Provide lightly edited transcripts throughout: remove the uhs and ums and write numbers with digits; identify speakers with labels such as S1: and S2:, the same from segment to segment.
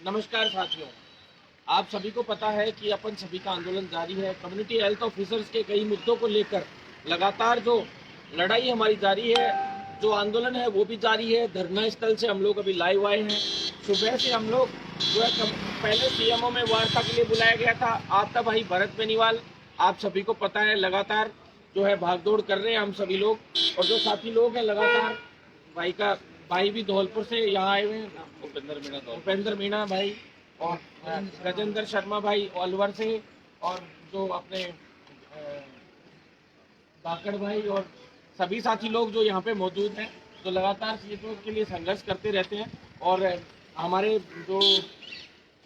S1: नमस्कार साथियों, आप सभी को पता है कि अपन सभी का आंदोलन जारी है। कम्युनिटी हेल्थ ऑफिसर्स के कई मुद्दों को लेकर लगातार जो लड़ाई हमारी जारी है, जो आंदोलन है वो भी जारी है। धरना स्थल से हम लोग अभी लाइव आए हैं। सुबह से हम लोग जो है पहले सीएमओ में वार्ता के लिए बुलाया गया था। आता भाई भरत बेनीवाल, आप सभी को पता है, लगातार जो है भागदौड़ कर रहे हैं हम सभी लोग। और जो साथी लोग हैं लगातार, भाई भी धौलपुर से यहाँ आए हुए हैं, उपेंद्र मीणा भाई और गजेंद्र शर्मा भाई अलवर से, और जो अपने बाकड़ भाई और सभी साथी लोग जो यहाँ पे मौजूद हैं, जो लगातार सीटों के लिए संघर्ष करते रहते हैं। और हमारे जो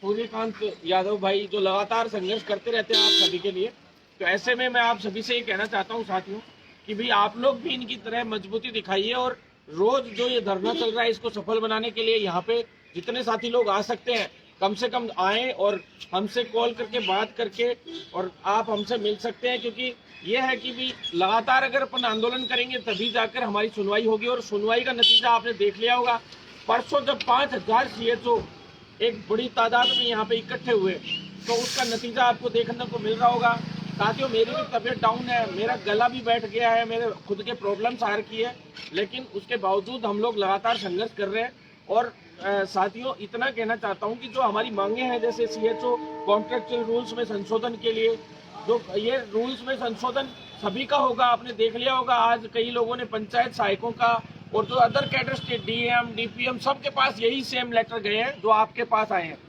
S1: सूर्यकांत यादव भाई जो लगातार संघर्ष करते रहते हैं आप सभी के लिए। तो ऐसे में मैं आप सभी से ये कहना चाहता हूँ साथियों कि भाई आप लोग भी इनकी तरह मजबूती दिखाइए, और रोज जो ये धरना चल रहा है इसको सफल बनाने के लिए यहाँ पे जितने साथी लोग आ सकते हैं कम से कम आए और हमसे कॉल करके बात करके और आप हमसे मिल सकते हैं। क्योंकि ये है कि भी लगातार अगर अपन आंदोलन करेंगे तभी जाकर हमारी सुनवाई होगी, और सुनवाई का नतीजा आपने देख लिया होगा। परसों जब 5000 CHO एक बड़ी तादाद में यहाँ पे इकट्ठे हुए तो उसका नतीजा आपको देखने को मिल रहा होगा। साथियों, मेरी भी तबीयत डाउन है, मेरा गला भी बैठ गया है, मेरे खुद के प्रॉब्लम्स आ रखी है, लेकिन उसके बावजूद हम लोग लगातार संघर्ष कर रहे हैं। और साथियों, इतना कहना चाहता हूं कि जो हमारी मांगे हैं, जैसे CHO कॉन्ट्रेक्चुअल रूल्स में संशोधन के लिए, जो ये रूल्स में संशोधन सभी का होगा, आपने देख लिया होगा। आज कई लोगों ने पंचायत सहायकों का और जो अदर कैडर्स के DM DPM सबके पास यही सेम लेटर गए हैं जो आपके पास आए हैं।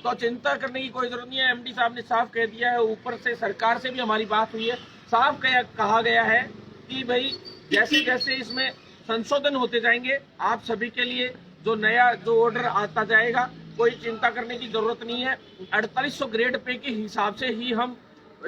S1: तो चिंता करने की कोई जरूरत नहीं है। MD साहब ने साफ कह दिया है, ऊपर से सरकार से भी हमारी बात हुई है, साफ कहा गया है कि भाई जैसे जैसे इसमें संशोधन होते जाएंगे आप सभी के लिए जो नया जो ऑर्डर आता जाएगा, कोई चिंता करने की जरूरत नहीं है। 4800 ग्रेड पे के हिसाब से ही हम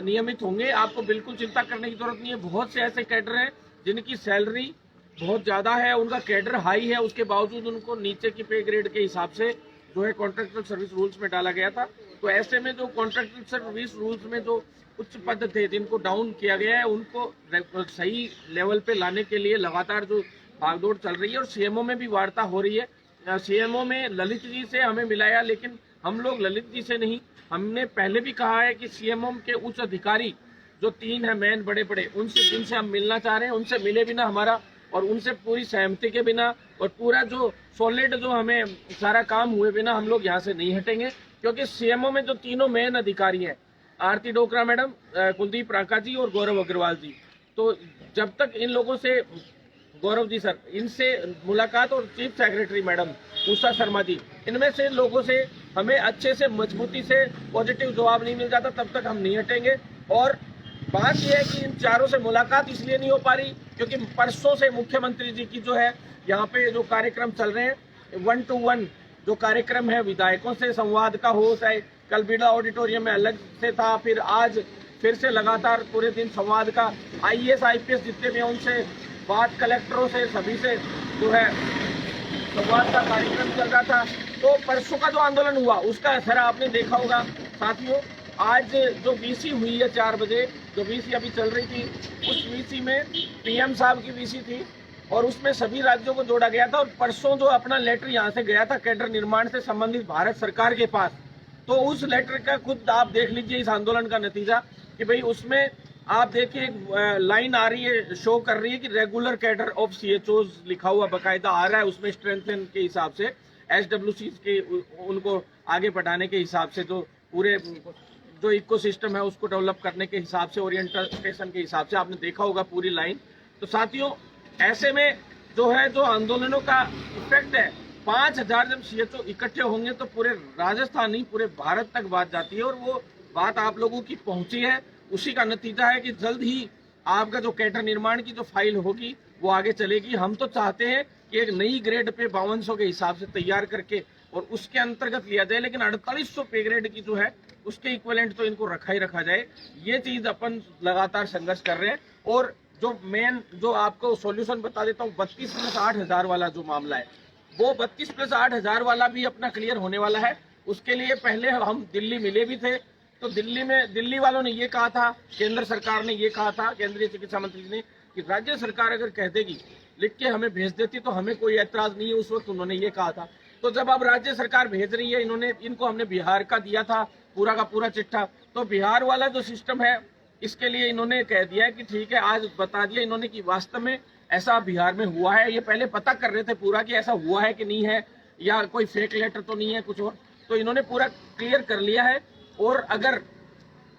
S1: नियमित होंगे, आपको बिल्कुल चिंता करने की जरूरत नहीं है। बहुत से ऐसे कैडर हैं जिनकी सैलरी बहुत ज्यादा है, उनका कैडर हाई है, उसके बावजूद उनको नीचे की पे ग्रेड के हिसाब से जो है कॉन्ट्रैक्चुअल सर्विस रूल्स में डाला गया था। तो ऐसे में जो कॉन्ट्रैक्चुअल सर्विस रूल्स में जो उच्च पद थे जिनको डाउन किया गया है, उनको सही लेवल पे लाने के लिए लगातार जो भागदौड़ चल रही है। और CMO में भी वार्ता हो रही है। CMO में ललित जी से हमें मिलाया, लेकिन हम लोग ललित जी से नहीं, हमने पहले भी कहा है कि CMO के उच्च अधिकारी जो 3 है मेन बड़े बड़े, उनसे जिनसे हम मिलना चाह रहे हैं, उनसे मिले बिना हमारा और उनसे पूरी सहमति के बिना और पूरा जो सॉलिड जो हमें सारा काम हुए बिना हम लोग यहाँ से नहीं हटेंगे। क्योंकि CMO में जो तीनों मेन अधिकारी हैं, आरती डोकरा मैडम, कुलदीप राका जी और गौरव अग्रवाल जी, तो जब तक इन लोगों से, गौरव जी सर, इनसे मुलाकात, और chief secretary madam Usha Sharma ji, इनमें से लोगों से हमें अच्छे से मजबूती से पॉजिटिव जवाब नहीं मिल जाता तब तक हम नहीं हटेंगे। और बात यह है कि इन चारों से मुलाकात इसलिए नहीं हो पा रही क्योंकि परसों से मुख्यमंत्री जी की जो है यहाँ पे जो कार्यक्रम चल रहे हैं 1 to 1 जो कार्यक्रम है विधायकों से संवाद का हो, चाहे कल बिरला ऑडिटोरियम में अलग से था, फिर आज फिर से लगातार पूरे दिन संवाद का, IAS IPS जितने भी हैं उनसे बात, कलेक्टरों से, सभी से जो है संवाद का कार्यक्रम चल रहा था। तो परसों का जो आंदोलन हुआ उसका असर आपने देखा होगा साथियों। आज जो VC हुई है 4 बजे, जो VC अभी चल रही थी, उस VC में PM साहब की VC थी और उसमें सभी राज्यों को जोड़ा गया था। और परसों जो अपना लेटर यहाँ से गया था कैडर निर्माण से संबंधित भारत सरकार के पास, तो उस लेटर का खुद आप देख लीजिए इस आंदोलन का नतीजा कि भाई उसमें आप देखिए एक लाइन आ रही है, शो कर रही है कि रेगुलर कैडर ऑफ CHOs लिखा हुआ बकायदा आ रहा है। उसमें स्ट्रेंथन के हिसाब से, SWC के उनको आगे बढ़ाने के हिसाब से, जो पूरे जो इकोसिस्टम है उसको डेवलप करने के हिसाब से, ओरिएंटेशन के हिसाब से, आपने देखा होगा पूरी लाइन। तो साथियों, ऐसे में जो है जो आंदोलनों का इफेक्ट है, 5000 जब CHO इकट्ठे होंगे तो पूरे राजस्थान नहीं पूरे भारत तक बात जाती है, और वो बात आप लोगों की पहुंची है। उसी का नतीजा है कि जल्द ही आपका जो कैडर निर्माण की जो फाइल होगी वो आगे चलेगी। हम तो चाहते हैं कि एक नई ग्रेड पे 5200 के हिसाब से तैयार करके और उसके अंतर्गत लिया जाए, लेकिन 4800 पे ग्रेड की जो है उसके इक्विवेलेंट तो इनको रखा ही रखा जाए। ये चीज अपन लगातार संघर्ष कर रहे हैं। और जो मेन जो आपको सॉल्यूशन बता देता हूँ, 32 + 8000 वाला जो मामला है, वो 32 + 8000 वाला भी अपना क्लियर होने वाला है। उसके लिए पहले हम दिल्ली मिले भी थे, तो दिल्ली वालों ने ये कहा था, केंद्र सरकार ने ये कहा था, केंद्रीय चिकित्सा मंत्री ने, कि राज्य सरकार अगर कह देगी लिख के हमें भेज देती तो हमें कोई ऐतराज नहीं है, उस वक्त उन्होंने ये कहा था। तो तो जब अब राज्य सरकार भेज रही है, इनको हमने बिहार का दिया था पूरा का पूरा चिट्ठा, तो बिहार वाला जो सिस्टम है इसके लिए इन्होंने कह दिया है कि ठीक है, आज बता दिया इन्होंने कि वास्तव में ऐसा बिहार में हुआ है। ये पहले पता कर रहे थे पूरा कि ऐसा हुआ है कि नहीं है, या कोई फेक लेटर तो नहीं है कुछ और, तो इन्होंने पूरा क्लियर कर लिया है। और अगर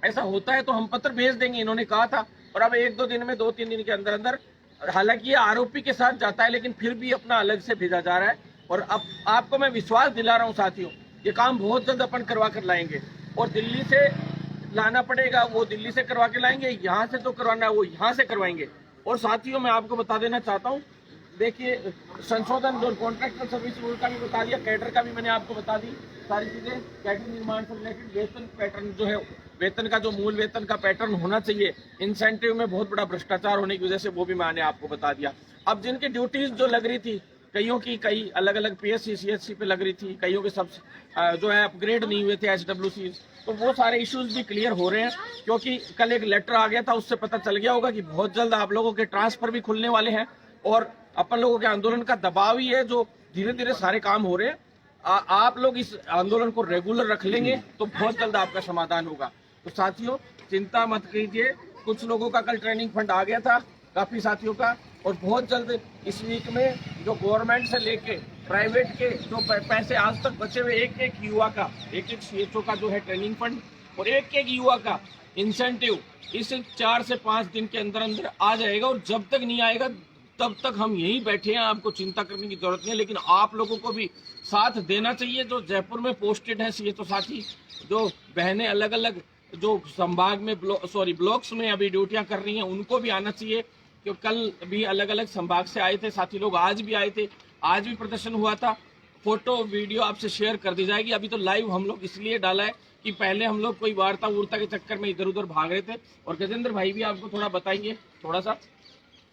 S1: ऐसा होता है तो हम पत्र भेज देंगे, इन्होंने कहा था। और अब 1-2 दिन में, 2-3 दिन के अंदर अंदर, हालांकि ये आरोपी के साथ जाता है लेकिन फिर भी अपना अलग से भेजा जा रहा है। और अब आपको मैं विश्वास दिला रहा हूँ साथियों, ये काम बहुत जल्द अपन करवा कर लाएंगे। और दिल्ली से लाना पड़ेगा वो दिल्ली से करवा के लाएंगे, यहाँ से तो करवाना है वो यहाँ से करवाएंगे। और साथियों मैं आपको बता देना चाहता हूँ, देखिए संशोधन जो कॉन्ट्रैक्टर सर्विस रूल का भी बता दिया, कैडर का भी मैंने आपको बता दी सारी चीजें। कैडर निर्माण से रिलेटेड वेतन पैटर्न जो है, वेतन का जो मूल वेतन का पैटर्न होना चाहिए, इंसेंटिव में बहुत बड़ा भ्रष्टाचार होने की वजह से वो भी मैंने आपको बता दिया। अब जिनकी ड्यूटीज जो लग रही थी, कईयों की कई अलग अलग PSC CSC पे लग रही थी, कईयों के सब जो है अपग्रेड नहीं हुए थे HWC, तो वो सारे इश्यूज भी क्लियर हो रहे हैं। क्योंकि कल एक लेटर आ गया था, उससे पता चल गया होगा कि बहुत जल्द आप लोगों के ट्रांसफर भी खुलने वाले हैं। और अपन लोगों के आंदोलन का दबाव ही है जो धीरे धीरे सारे काम हो रहे हैं। आप लोग इस आंदोलन को रेगुलर रख लेंगे तो बहुत जल्द आपका समाधान होगा। तो साथियों चिंता मत कीजिए, कुछ लोगों का कल ट्रेनिंग फंड आ गया था, काफी साथियों का, और बहुत जल्द इस वीक में जो गवर्नमेंट से लेके प्राइवेट के जो पैसे आज तक बचे हुए, एक युवा का, एक CHO का जो है ट्रेनिंग फंड और एक युवा का इंसेंटिव इस 4 से 5 दिन के अंदर अंदर आ जाएगा। और जब तक नहीं आएगा तब तक हम यहीं बैठे हैं, आपको चिंता करने की जरूरत नहीं है। लेकिन आप लोगों को भी साथ देना चाहिए। जो जयपुर में पोस्टेड है CHO साथी, जो बहनें अलग अलग जो संभाग में ब्लॉक्स में अभी ड्यूटियां कर रही हैं, उनको भी आना चाहिए। क्योंकि कल भी अलग अलग संभाग से आए थे साथी लोग, आज भी आए थे, आज भी प्रदर्शन हुआ था। फोटो वीडियो आपसे शेयर कर दी जाएगी। अभी तो लाइव हम लोग इसलिए डाला है कि पहले हम लोग कोई वार्ता के चक्कर में इधर उधर भाग रहे थे। और गजेंद्र भाई भी आपको थोड़ा बताएंगे थोड़ा सा।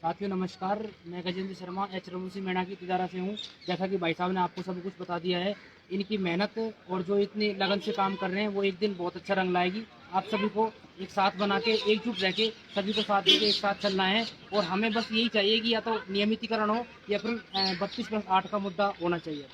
S2: साथियों नमस्कार, मैं गजेंद्र शर्मा HWC मेणा की तिजारा से हूँ। जैसा कि भाई साहब ने आपको सब कुछ बता दिया है, इनकी मेहनत और जो इतनी लगन से काम कर रहे हैं वो एक दिन बहुत अच्छा रंग लाएगी। आप सभी को एक साथ बना के, एकजुट रह के, सभी को साथ देके एक साथ चलना है। और हमें बस यही चाहिए कि या तो नियमितीकरण हो या फिर 32+8 का मुद्दा होना चाहिए।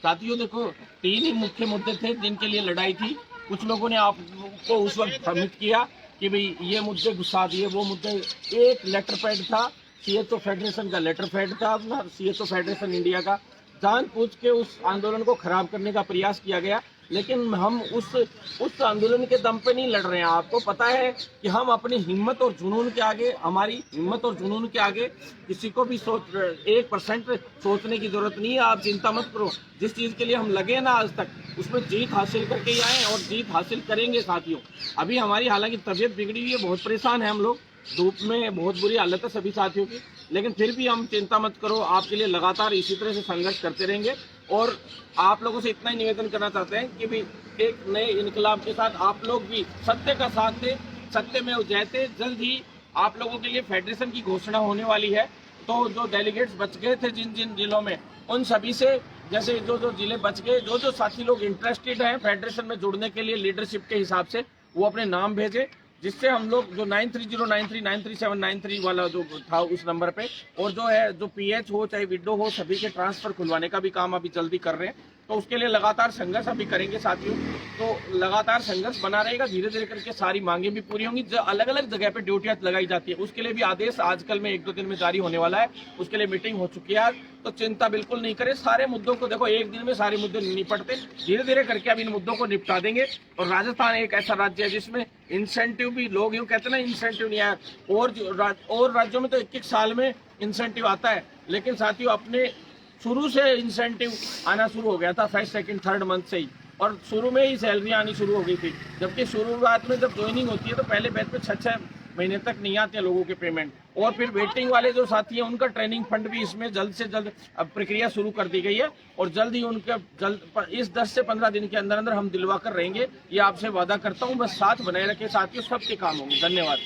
S1: साथियों देखो, 3 ही मुख्य मुद्दे थे जिनके लिए लड़ाई थी। कुछ लोगों ने आपको उस वक्त भ्रमित किया कि भाई ये मुद्दे घुसा दिए, वो मुद्दे, एक लेटर पैड था, CHO फेडरेशन का लेटर पैड था अपना, CHO फेडरेशन इंडिया का, जानबूझ के उस आंदोलन को खराब करने का प्रयास किया गया। लेकिन हम उस आंदोलन के दम पे नहीं लड़ रहे हैं। आपको पता है कि हम अपनी हिम्मत और जुनून के आगे, हमारी हिम्मत और जुनून के आगे किसी को भी 1% सोचने की जरूरत नहीं है। आप चिंता मत करो, जिस चीज के लिए हम लगे ना आज तक, उसमें जीत हासिल करके ही आए और जीत हासिल करेंगे साथियों। अभी हमारी हालांकि तबीयत बिगड़ी हुई है, बहुत परेशान है हम लोग, धूप में बहुत बुरी हालत है सभी साथियों की, लेकिन फिर भी हम चिंता मत करो, आपके लिए लगातार इसी तरह से संघर्ष करते रहेंगे। और आप लोगों से इतना ही निवेदन करना चाहते हैं कि भी एक नए इनकलाब के साथ आप लोग भी सत्य का साथ दें, सत्य में जयते। जल्द ही आप लोगों के लिए फेडरेशन की घोषणा होने वाली है। तो जो डेलीगेट्स बच गए थे जिन जिन जिलों में, उन सभी से, जैसे जो जिले बच गए, जो साथी लोग इंटरेस्टेड हैं फेडरेशन में जुड़ने के लिए लीडरशिप के हिसाब से, वो अपने नाम भेजें, जिससे हम लोग जो 9309393793 वाला जो था उस नंबर पे, और जो है जो PH हो चाहे विडो हो, सभी के ट्रांसफर खुलवाने का भी काम अभी जल्दी कर रहे हैं। तो उसके लिए लगातार संघर्ष अभी करेंगे साथियों। तो लगातार संघर्ष बना रहेगा, धीरे धीरे करके सारी मांगे भी पूरी होंगी। जो अलग अलग जगह पे ड्यूटियां लगाई जाती है, उसके लिए भी आदेश आजकल में 1-2 दिन में जारी होने वाला है। उसके लिए मीटिंग हो चुकी है आज, तो चिंता बिल्कुल नहीं करें। सारे मुद्दों को देखो, एक दिन में सारे मुद्दे निपटते, धीरे धीरे करके अब इन मुद्दों को निपटा देंगे। और राजस्थान एक ऐसा राज्य है जिसमें इंसेंटिव भी, लोग यूँ कहते हैं ना इंसेंटिव नहीं आया, और राज्यों में तो 1-1 साल में इंसेंटिव आता है। लेकिन साथियों अपने शुरू से इंसेंटिव आना शुरू हो गया था, 1st, 2nd, 3rd मंथ से ही, और शुरू में ही सैलरी आनी शुरू हो गई थी। जबकि शुरुआत में जब ज्वाइनिंग होती है तो पहले बैच पे 6-6 महीने तक नहीं आते लोगों के पेमेंट। और फिर वेटिंग वाले जो साथी हैं उनका ट्रेनिंग फंड भी इसमें जल्द से जल्द अब प्रक्रिया शुरू कर दी गई है। और जल्द ही इस 10 से 15 दिन के अंदर अंदर हम दिलवा कर रहेंगे, ये आपसे वादा करता हूँ। बस साथ बनाए रखे साथियों, सबके काम होंगे। धन्यवाद।